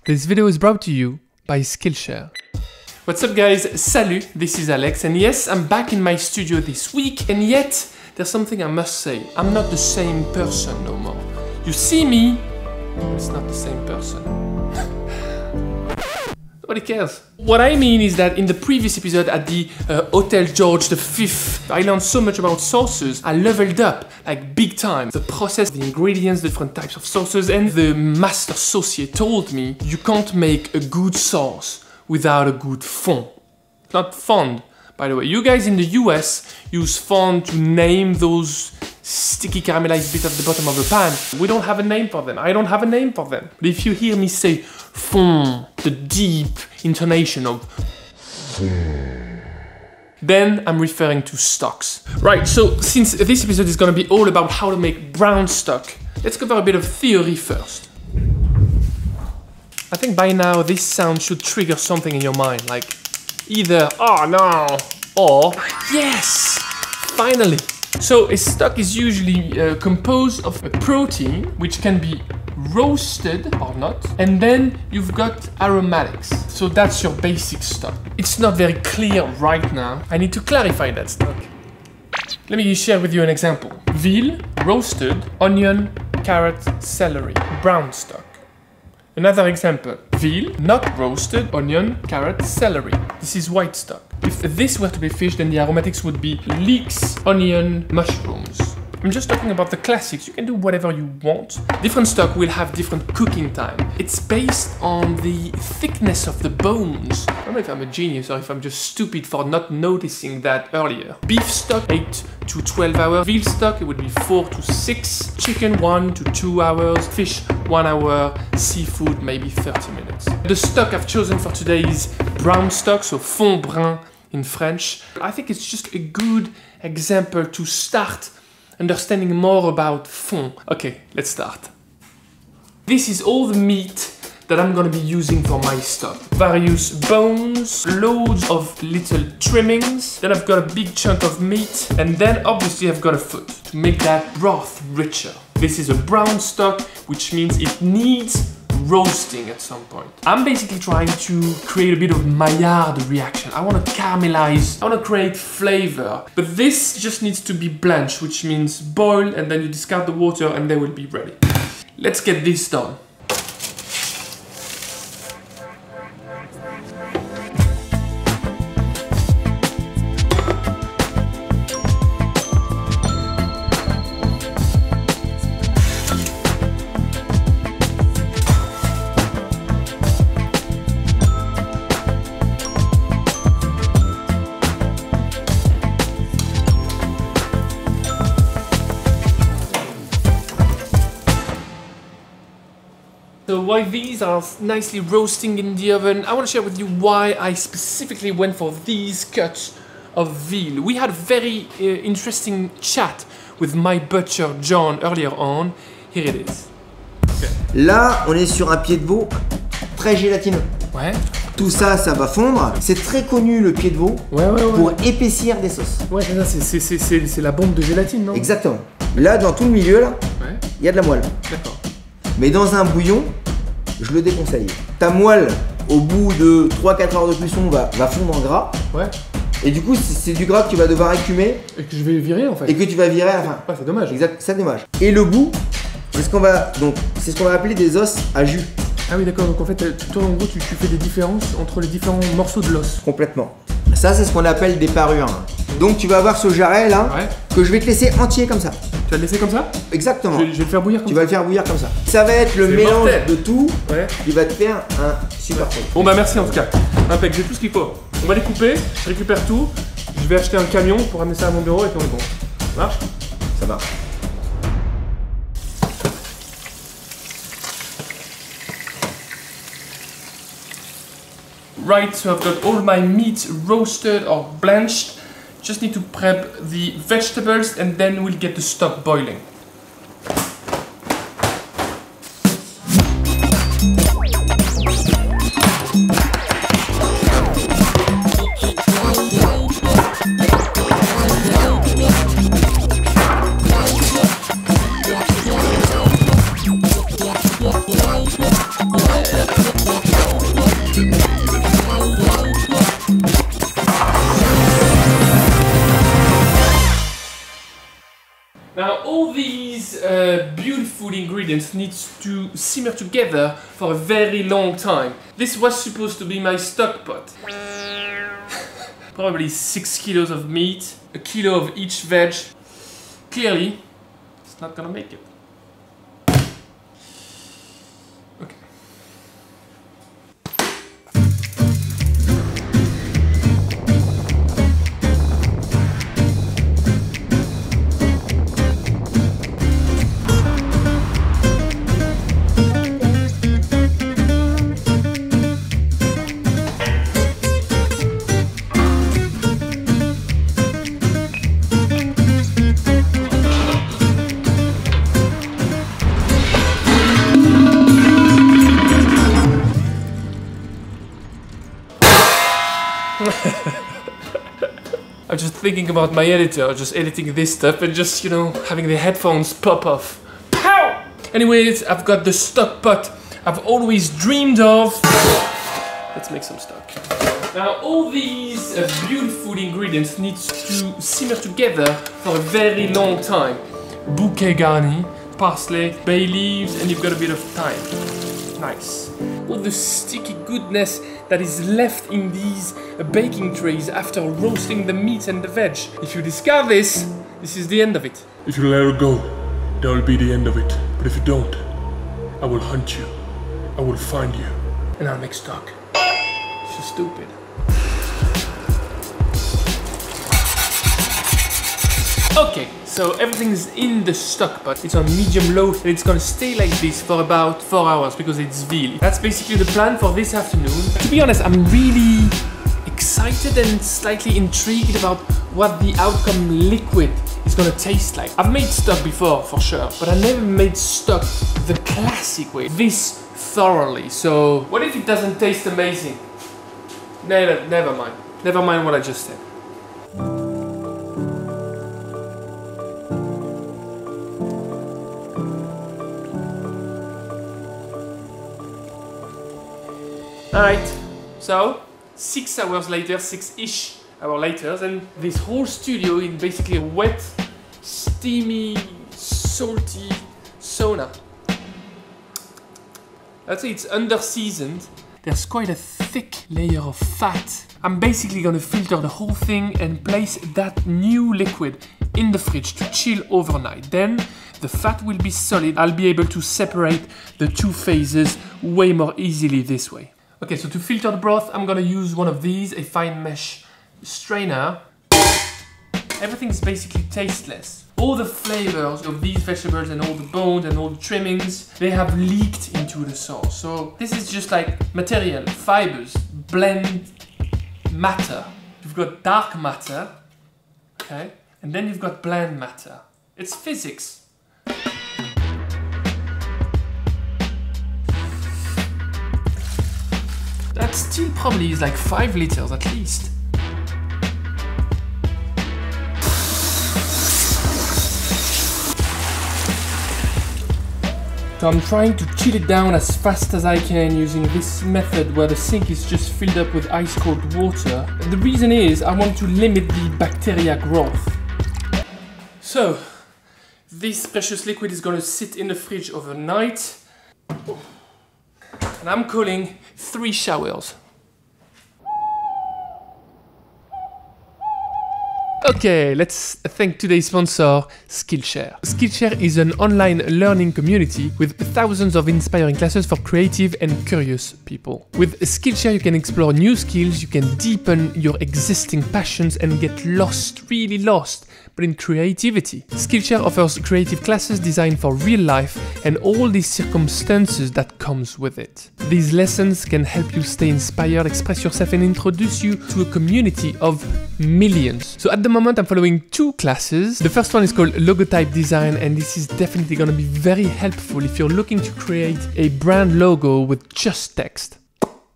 This video is brought to you by Skillshare. What's up guys, salut, this is Alex, and yes, I'm back in my studio this week, and yet, there's something I must say. I'm not the same person no more. You see me, but it's not the same person. Nobody cares. What I mean is that in the previous episode at the Hotel George V, I learned so much about sauces. I leveled up, like big time. The process, the ingredients, different types of sauces, and the master saucier told me you can't make a good sauce without a good fond. Not fond, by the way. You guys in the US use fond to name those sticky caramelized bits at the bottom of the pan. We don't have a name for them. I don't have a name for them. But if you hear me say fond, the deep intonation of fond, then I'm referring to stocks. Right, so since this episode is gonna be all about how to make brown stock, let's cover a bit of theory first. I think by now this sound should trigger something in your mind, like either, oh no, or yes, finally. So a stock is usually composed of a protein, which can be roasted or not, and then you've got aromatics. So that's your basic stock. It's not very clear right now. I need to clarify that stock. Let me share with you an example. Veal, roasted, onion, carrot, celery, brown stock. Another example, veal, not roasted, onion, carrot, celery. This is white stock. If this were to be fish, then the aromatics would be leeks, onion, mushrooms. I'm just talking about the classics. You can do whatever you want. Different stock will have different cooking time. It's based on the thickness of the bones. I don't know if I'm a genius or if I'm just stupid for not noticing that earlier. Beef stock, 8 to 12 hours. Veal stock, it would be 4 to 6. Chicken, 1 to 2 hours. Fish, 1 hour. Seafood, maybe 30 minutes. The stock I've chosen for today is brown stock, so Fond Brun in French. I think it's just a good example to start understanding more about fond. Okay, let's start. This is all the meat that I'm gonna be using for my stock. Various bones, loads of little trimmings, then I've got a big chunk of meat, and then obviously I've got a foot to make that broth richer. This is a brown stock, which means it needs roasting at some point. I'm basically trying to create a bit of maillard reaction. I want to caramelize, I want to create flavor, but this just needs to be blanched, which means boil and then you discard the water and they will be ready. Let's get this done. So while these are nicely roasting in the oven, I want to share with you why I specifically went for these cuts of veal. We had a very interesting chat with my butcher John earlier on. Here it is. Okay. Là, on est sur un pied de veau très gélatineux. Ouais. Tout ça, ça va fondre. C'est très connu le pied de veau pour épaissir des sauces. Ouais, c'est la bombe de gélatine, non? Exactement. Là, dans tout le milieu, là, il y a de la moelle. D'accord. Mais dans un bouillon, je le déconseille. Ta moelle, au bout de 3-4 heures de cuisson, va fondre en gras. Ouais. Et du coup, c'est du gras que tu vas devoir écumer. Et que je vais virer en fait. Et que tu vas virer à la fin. Ouais, c'est dommage. Exact, c'est dommage. Et le bout, c'est ce qu'on va appeler des os à jus. Ah oui, d'accord. Donc en fait, toi en gros, tu fais des différences entre les différents morceaux de l'os. Complètement. Ça, c'est ce qu'on appelle des parures. Donc tu vas avoir ce jarret là, que je vais te laisser entier comme ça. Tu vas le laisser comme ça? Exactement. Je vais le faire bouillir comme ça. Tu vas le faire bouillir comme ça. Ça va être le mélange de tout qui va te faire un super produit. Bon bah merci en tout cas. Impec, j'ai tout ce qu'il faut. On va les couper, je récupère tout. Je vais acheter un camion pour amener ça à mon bureau et puis on est bon. Ça marche? Ça marche. Right, so I've got all my meat roasted or blanched. Just need to prep the vegetables and then we'll get the stock boiling. ingredients needs to simmer together for a very long time. This was supposed to be my stock pot. Probably 6 kilos of meat, a kilo of each veg. Clearly, it's not gonna make it. Okay. I'm just thinking about my editor, just editing this stuff and just, you know, having the headphones pop off. Pow! Anyways, I've got the stock pot I've always dreamed of. Let's make some stock. Now, all these beautiful ingredients need to simmer together for a very long time. Bouquet garni, parsley, bay leaves, and you've got a bit of thyme. Nice. All the sticky goodness that is left in these baking trays after roasting the meat and the veg. If you discard this, this is the end of it. If you let it go, that will be the end of it. But if you don't, I will hunt you. I will find you. And I'll make stock. It's so stupid. Okay, so everything's in the stock pot. It's on medium low and it's gonna stay like this for about 4 hours because it's veal. That's basically the plan for this afternoon. To be honest, I'm really excited and slightly intrigued about what the outcome liquid is gonna taste like. I've made stock before for sure, but I never made stock the classic way, this thoroughly. So what if it doesn't taste amazing? Never mind. Never mind what I just said. Alright, so 6 hours later, 6-ish hours later, and this whole studio is basically a wet, steamy, salty sauna. I'd say it's under-seasoned. There's quite a thick layer of fat. I'm basically gonna filter the whole thing and place that new liquid in the fridge to chill overnight. Then the fat will be solid. I'll be able to separate the two phases way more easily this way. Okay, so to filter the broth, I'm gonna use one of these, a fine mesh strainer. Everything's basically tasteless. All the flavors of these vegetables and all the bones and all the trimmings, they have leaked into the sauce. So this is just like material, fibers, blend matter. You've got dark matter, okay? And then you've got blend matter. It's physics. That still probably is like 5 liters at least. So I'm trying to chill it down as fast as I can using this method where the sink is just filled up with ice cold water. And the reason is I want to limit the bacteria growth. So this precious liquid is going to sit in the fridge overnight. And I'm calling 3 showers. Okay, let's thank today's sponsor, Skillshare. Skillshare is an online learning community with thousands of inspiring classes for creative and curious people. With Skillshare, you can explore new skills, you can deepen your existing passions and get lost, really lost, but in creativity. Skillshare offers creative classes designed for real life and all the circumstances that comes with it. These lessons can help you stay inspired, express yourself and introduce you to a community of millions. So at the moment I'm following 2 classes. The first one is called Logotype Design and this is definitely going to be very helpful if you're looking to create a brand logo with just text.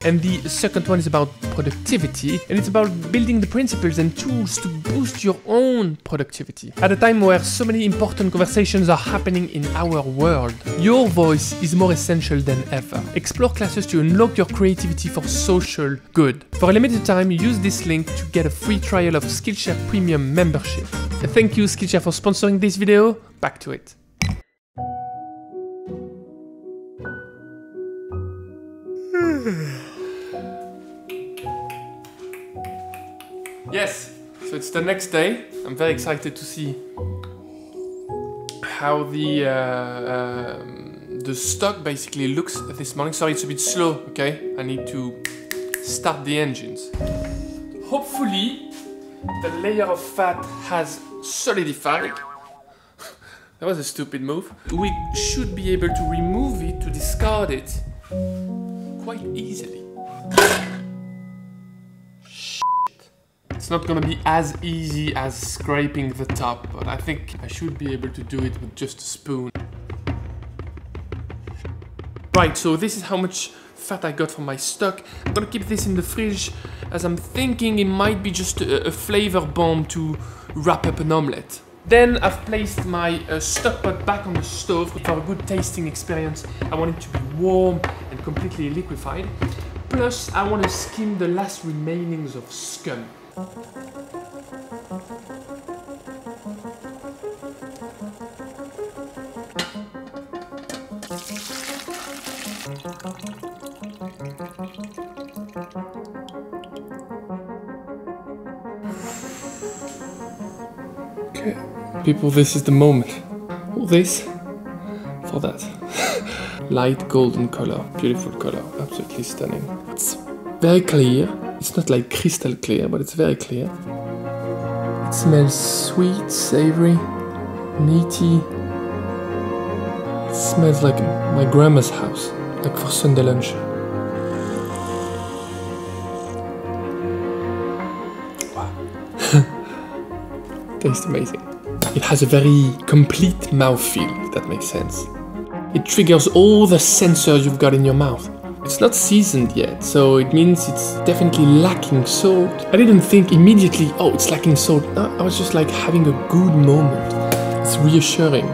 And the second one is about productivity, and it's about building the principles and tools to boost your own productivity. At a time where so many important conversations are happening in our world, your voice is more essential than ever. Explore classes to unlock your creativity for social good. For a limited time, use this link to get a free trial of Skillshare Premium membership. Thank you Skillshare for sponsoring this video. Back to it. Yes, so it's the next day. I'm very excited to see how the stock basically looks this morning. Sorry, it's a bit slow, okay? I need to start the engines. Hopefully, the layer of fat has solidified. That was a stupid move. We should be able to remove it, to discard it, quite easily. It's not gonna be as easy as scraping the top, but I think I should be able to do it with just a spoon. Right, so this is how much fat I got from my stock. I'm gonna keep this in the fridge as I'm thinking it might be just a flavor bomb to wrap up an omelette. Then I've placed my stock pot back on the stove for a good tasting experience. I want it to be warm and completely liquefied. Plus, I want to skim the last remainings of scum. Okay, people, this is the moment. All this for that. Light golden color, beautiful color, absolutely stunning. It's very clear. It's not like crystal clear, but it's very clear. It smells sweet, savory, meaty. It smells like my grandma's house, like for Sunday lunch. Tastes amazing. It has a very complete mouthfeel, if that makes sense. It triggers all the sensors you've got in your mouth. It's not seasoned yet, so it means it's definitely lacking salt. I didn't think immediately, oh, it's lacking salt. No, I was just like having a good moment. It's reassuring.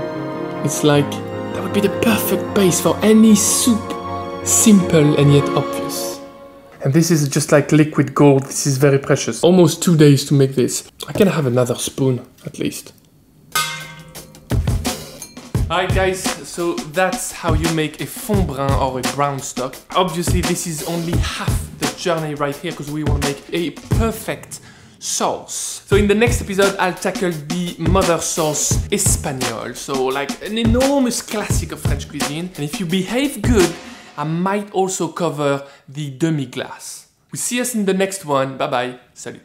It's like, that would be the perfect base for any soup. Simple and yet obvious. And this is just like liquid gold. This is very precious. Almost 2 days to make this. I can have another spoon, at least. Alright guys, so that's how you make a fond brun or a brown stock. Obviously this is only half the journey right here because we want to make a perfect sauce. So in the next episode I'll tackle the mother sauce espagnole. So like an enormous classic of French cuisine. And if you behave good, I might also cover the demi-glace. We'll see us in the next one. Bye bye. Salut.